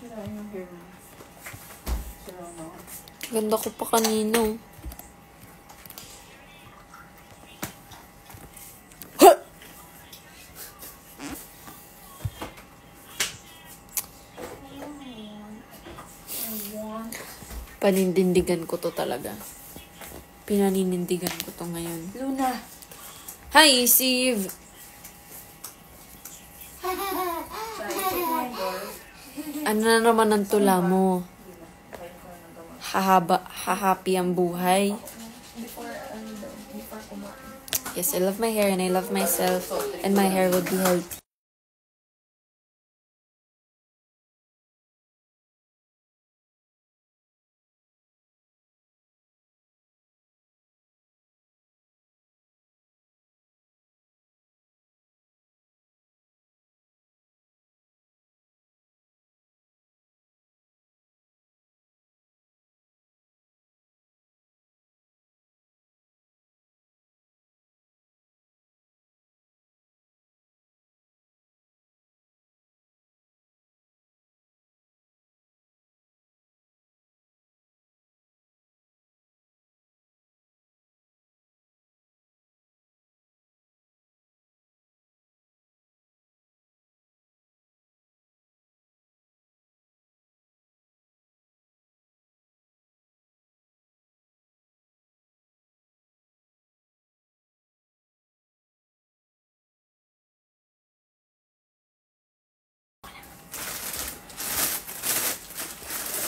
Sira yung hair mo. Sira mo. Ganda ko pa kanino. Paninindigan ko to talaga. Pinaninindigan ko to ngayon. Luna. Hi, Steve! Ano na naman ang tula mo? Hahappy ang buhay. Yes, I love my hair and I love myself and my hair will be healthy.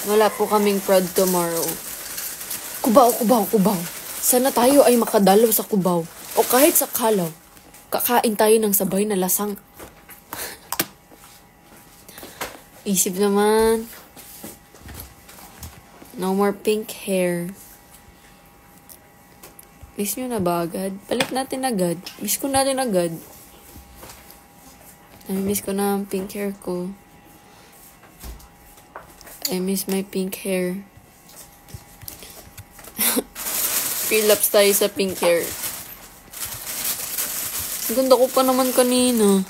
Wala po kaming prod tomorrow. Cubao. Sana tayo ay makadalaw sa Cubao. O kahit sa Calaw. Kakain tayo ng sabay na lasang. Isip naman. No more pink hair. Miss nyo na ba agad? Palit natin agad. Miss ko natin agad. Miss ko na ang pink hair ko. I miss my pink hair. Relapse tayo sa pink hair. Ang ganda ko pa naman kanina.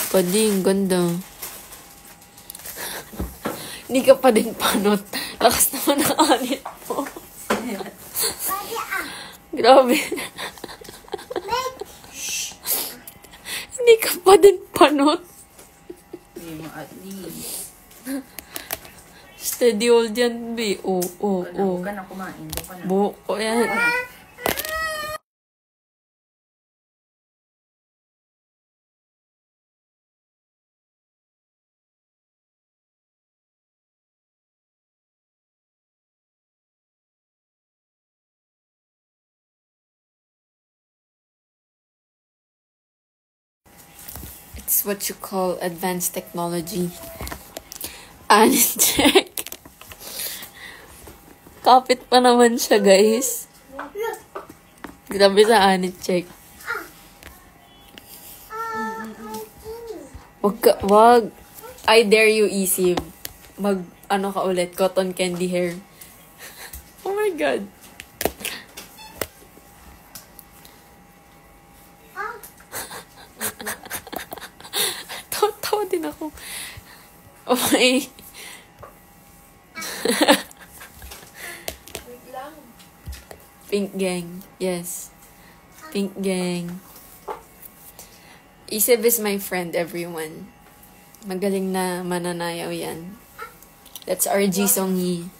Pading, ganda. Hindi ka pa din panot. Lakas naman ang anit mo. Grabe. Hindi ka pa din panot. At least. Steady old yan, B. Oo. Huwag ka na kumain. Doon ka na. Buko yan. It's what you call advanced technology. Anit check. Kapit pa naman siya, guys. Grabe sa anit check. Wag. I dare you, Isib. Ano ka ulit? Cotton candy hair. Oh my God. Tawa din ako. Okay. Pink gang. Yes. Pink gang. Isib is my friend, everyone. Magaling na mananayaw yan. That's RG Songyi.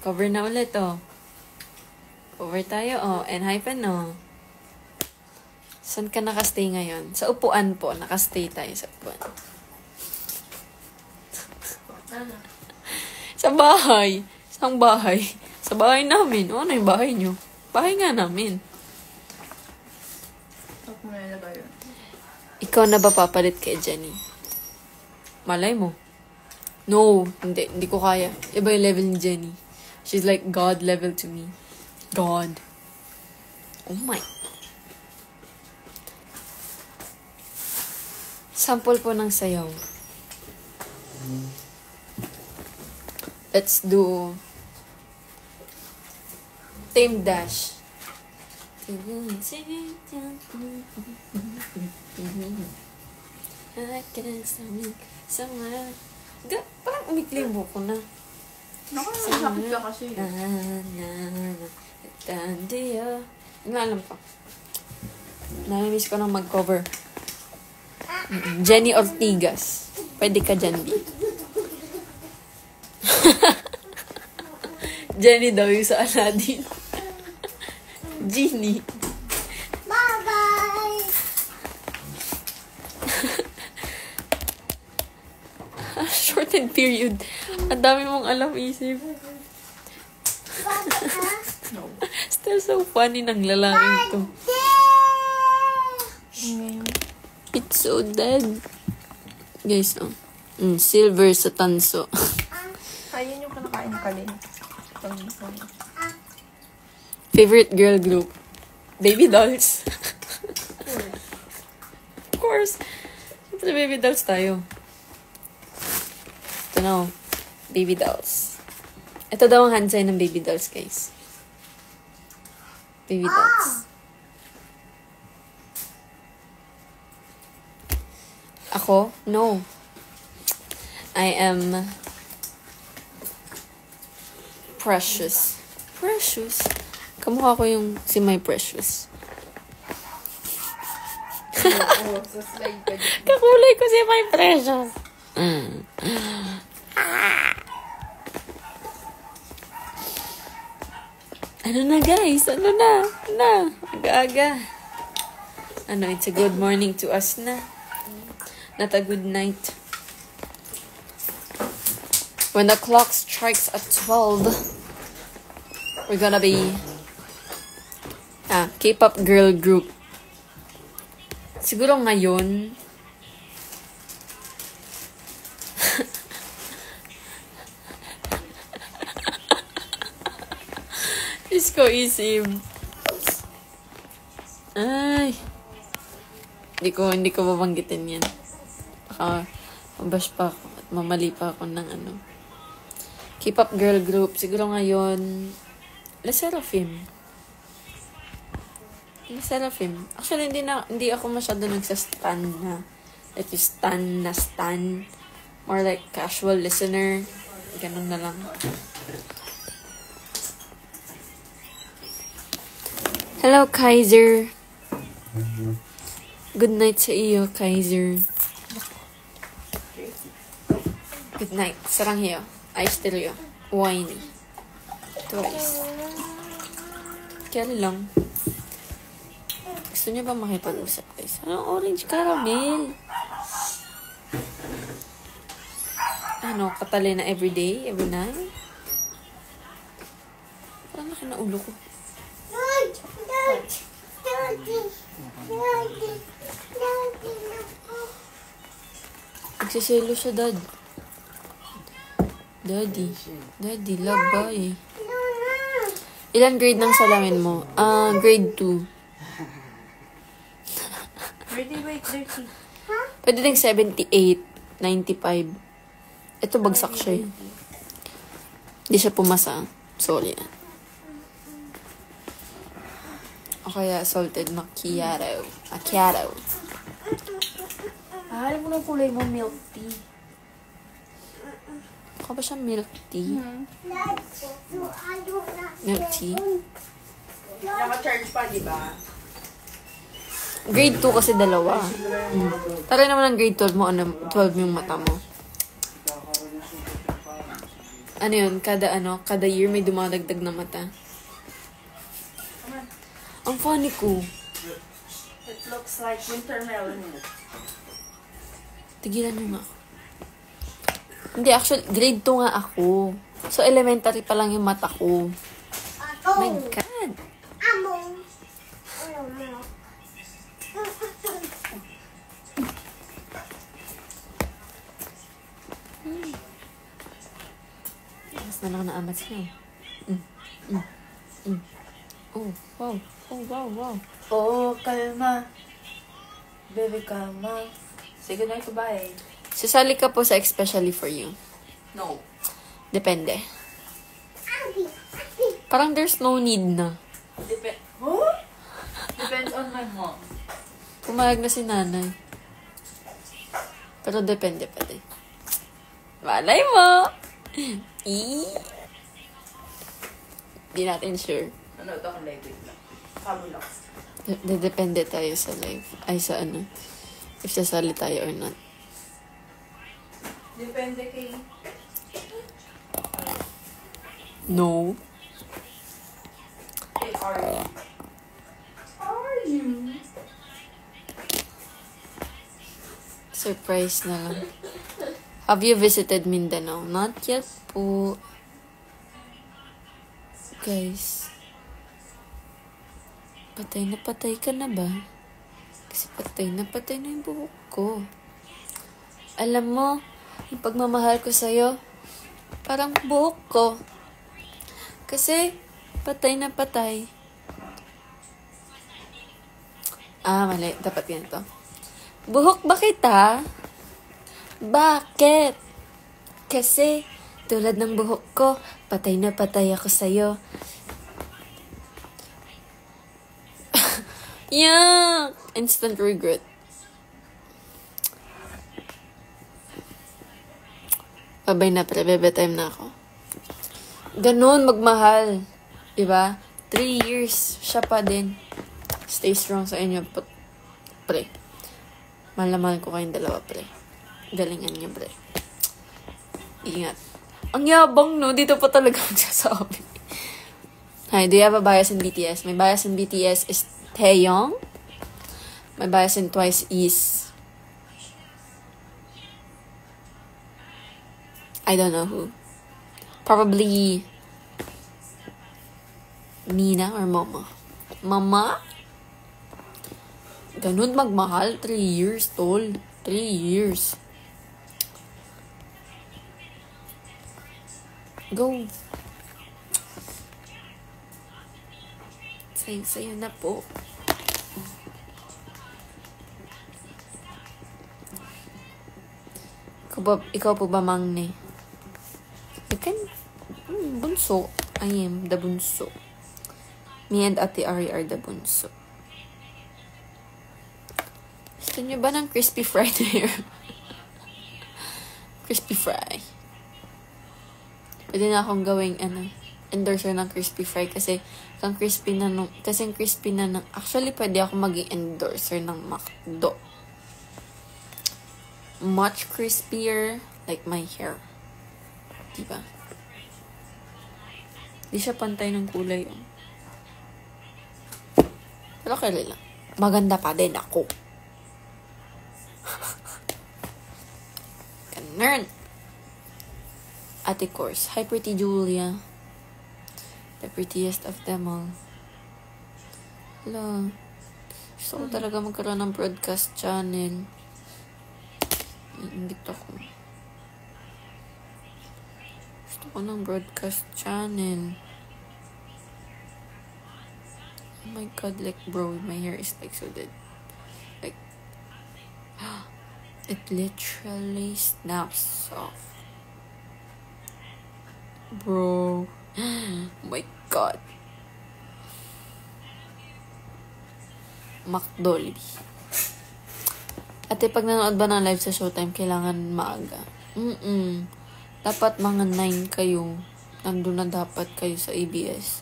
Cover na ulit, oh. Cover tayo, oh. And hyphen, oh. Saan ka nakastay ngayon? Sa upuan po. Nakastay tayo sa upuan. Sa bahay. Saan bahay? Sa bahay namin. O, ano yung bahay nyo? Bahay nga namin. Ikaw na ba papalit kay Jenny? Malay mo. No, hindi. Hindi ko kaya. Iba yung level ni Jenny. She's like God level to me. God. Oh my. Sample po ng sayaw. Let's do Tame Dash. Parang umikli yung buko na. Nakakasakit ka kasi. Hindi alam pa. Namimiss ko nang mag-cover. Jenny Ortigas. Pwede ka dyan, B. Jenny daw yung sa Aladdin. Genie. Bye-bye! Shortened period. Ang dami mong alam isip. Still so funny ng lalaking to. It's so dead. Guys, oh. Silver sa tanso. Ayun yung kinakain ka din. Favorite girl group? Baby Dolls. Of course. Siyempre Baby Dolls tayo. Ito na, oh. Baby Dolls. Ito daw ang hand sign ng Baby Dolls, guys. Baby Dolls. Ako? No. I am Precious. Precious? Kamukha ko yung si My Precious. Kakulay ko si My Precious. Ano na, guys? Ano na? Aga-aga. Ano, it's a good morning to us na. Not a good night. When the clock strikes at 12, we're gonna be K-pop girl group. Siguro ngayon, Isko isip. Ay. Hindi ko babanggitin yan. Baka mabash pa ako at mamali pa ako ng ano. K-pop girl group. Siguro ngayon, Le Sserafim. Le Sserafim. Actually, hindi ako masyado nagsastan na. Like, stan. More like casual listener. Ganun na lang. Hello, Kaiser. Good night sa iyo, Kaiser. Good night. Saranghaeyo. Aishiteruyo. Whiny. Twice. Kaya lang. Gusto niyo ba makipag-usap, guys? Anong orange caramel? Ano, katali na everyday? Every night? Parang laki na ulo ko. Nagsiselo siya, Dad. Daddy, labay. Ilan grade ng salamin mo? Grade 2. Wait, 30. Pwede ding 78, 95. Ito, bagsak siya eh. Hindi siya pumasa. Sorry. O kaya salted macchiato. Alam mo ng kulay mo, milk tea. Baka ba siya milk tea? Milk tea? Naka-charge pa, di ba? Grade 2 kasi dalawa. Tara naman ang grade 12 mo. 12 yung mata mo. Ano yun? Kada year may dumadagdag na mata. Ang funny ko. It looks like winter melon. Tigilan nyo nga. Hindi, actually, grade 2 nga ako. So, elementary pa lang yung mata ko. Oh my God. Mas na lang naamat siya. Oh, wow. Oh, kalma. Baby, kalma. Say goodnight to bye. Sasali ka po sa Especially For You. No. Depende. Parang there's no need na. Depends on my mom. Pumayag na si nanay. Pero depende pa din. Malay mo! Di natin sure. Ano ito akong light lang. Fabulous. Depende tayo sa live. Ay, sa ano. If sasali tayo or not. Depende kay... No. Kay Ari. Are you? Surprise na lang. Have you visited Mindanao? Not yet po. Guys. Patay ka na ba? Kasi patay na yung buhok ko. Alam mo, yung pagmamahal ko sa'yo, parang buhok ko. Kasi, patay na patay. Mali. Dapat ganito. Buhok ba kita? Bakit? Kasi, tulad ng buhok ko, patay na patay ako sa'yo. Yuck! Instant regret. Babay na pre, bebe time na ako. Ganun magmahal. Diba? 3 years. Siya pa din. Stay strong sa inyo, pre. Malamal ko kayong dalawa, pre. Galingan niyo, pre. Ingat. Ang yabang, no? Dito pa talaga magsasabi. Hi, do you have a bias in BTS? My bias in BTS is Taeyong. My bias in Twice is... I don't know who. Probably... Nina or Mama. Mama? Ganun magmahal. 3 years, tol. 3 years. Go. Sayo na po. Ikaw po ba, Mangne? You can... bunso. I am the bunso. Me and Ate Ari are the bunso. Gusto niyo ba ng crispy fried hair? Crispy fry. Pwede na akong gawing, endorser ng crispy fry kasi crispy na actually pwede ako maging endorser ng McDo. Much crispier, like my hair. Diba? Di siya pantay ng kulay. Pero kailan lang. Maganda pa din ako. Ganun. Ate Course. Hi, Pretty Julia. The prettiest of them all. Hello. Gusto ko talaga magkaroon ng broadcast channel. Iingit ako. Gusto ko ng broadcast channel. Oh my god, like, bro, my hair is like so dead. Like, it literally snaps off. Bro. Oh my god. McDolly. Ate, pag nanood ba ng live sa Showtime, kailangan maaga. Dapat mga 9 kayo. Nandun na dapat kayo sa ABS.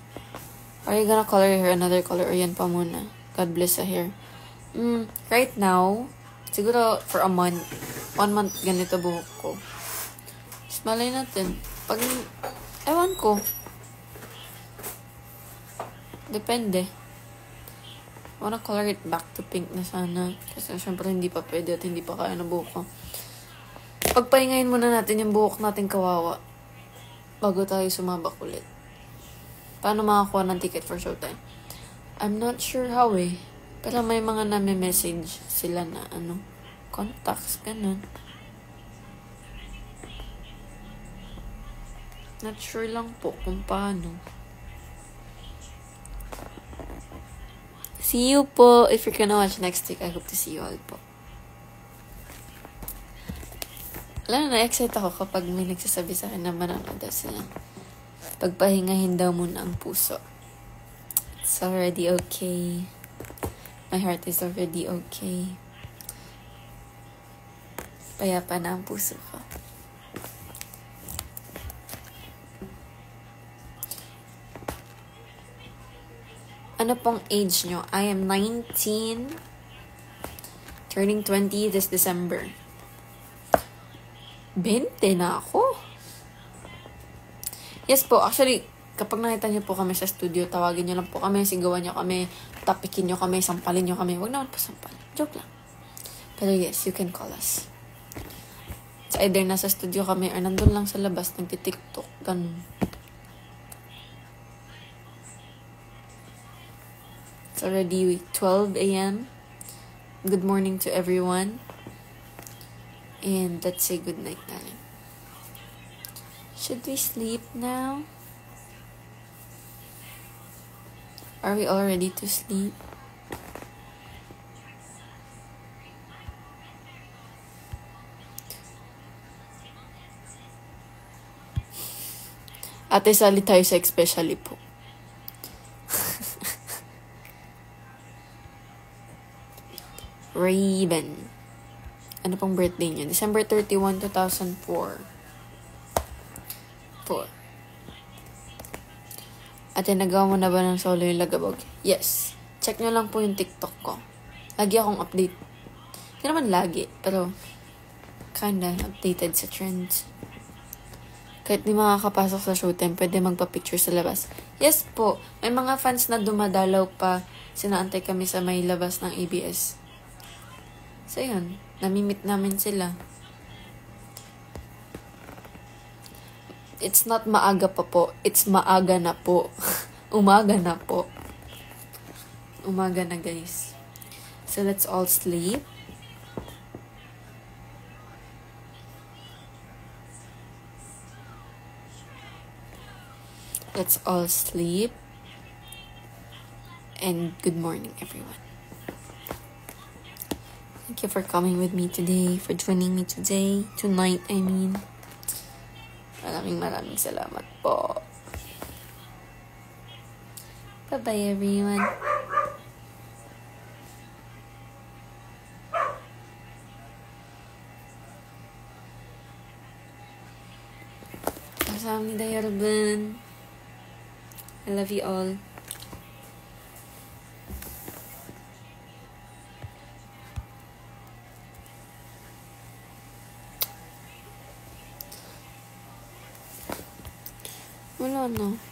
Are you gonna color your hair another color or yan pa muna? God bless sa hair. Right now, siguro for a month. 1 month ganito buhok ko. Malay natin. Pag, ewan ko. Depende. I wanna color it back to pink na sana. Kasi syempre hindi pa pwede at hindi pa kaya na buhok ko. Pagpahingayin muna natin yung buhok natin kawawa. Bago tayo sumabak ulit. Paano makakuha ng ticket for Showtime? I'm not sure how eh. Pero may mga nami-message sila na contacts, ganun. Not sure lang po kung paano. See you po. If you're gonna watch next week, I hope to see you all po. Alam na, na-excite ako kapag may nagsasabi sa akin na manonood sila. Pagpahingahin daw muna ang puso. It's already okay. My heart is already okay. Payapa na ang puso ko. Ano pong age nyo? I am 19. Turning 20 this December. 20 na ako. Yes po, actually, kapag nakita niyo po kami sa studio, tawagin niyo lang po kami, sigawan niyo kami, tapikin niyo kami, sampalin niyo kami. Huwag naman po sampalin. Joke lang. Pero yes, you can call us. It's either nasa studio kami or nandun lang sa labas, nagtitiktok. Ganun. It's already 12 a.m. Good morning to everyone. And let's say good night na rin. Should we sleep now? Are we all ready to sleep? Ate, sali tayo sa especially po. Raven. Ano pong birthday niya? December 31, 2004. 4. Ate, nagawa mo na ba ng solo yung lagabog? Yes. Check nyo lang po yung TikTok ko. Lagi akong update. Hindi naman lagi, pero kinda updated sa trends. Kahit di makakapasok sa showtime, pwede magpa-picture sa labas. Yes po. May mga fans na dumadalaw pa. Sinaantay kami sa may labas ng ABS. So yun, namimit namin sila. It's not maaga pa po. It's maaga na po. Umaga na po. Umaga na, guys. So let's all sleep. Let's all sleep. And good morning, everyone. Thank you for coming with me today, for joining me today, tonight, I mean. Maraming salamat po. Bye-bye, everyone. 감사합니다, 여러분. I love you all. Wala na.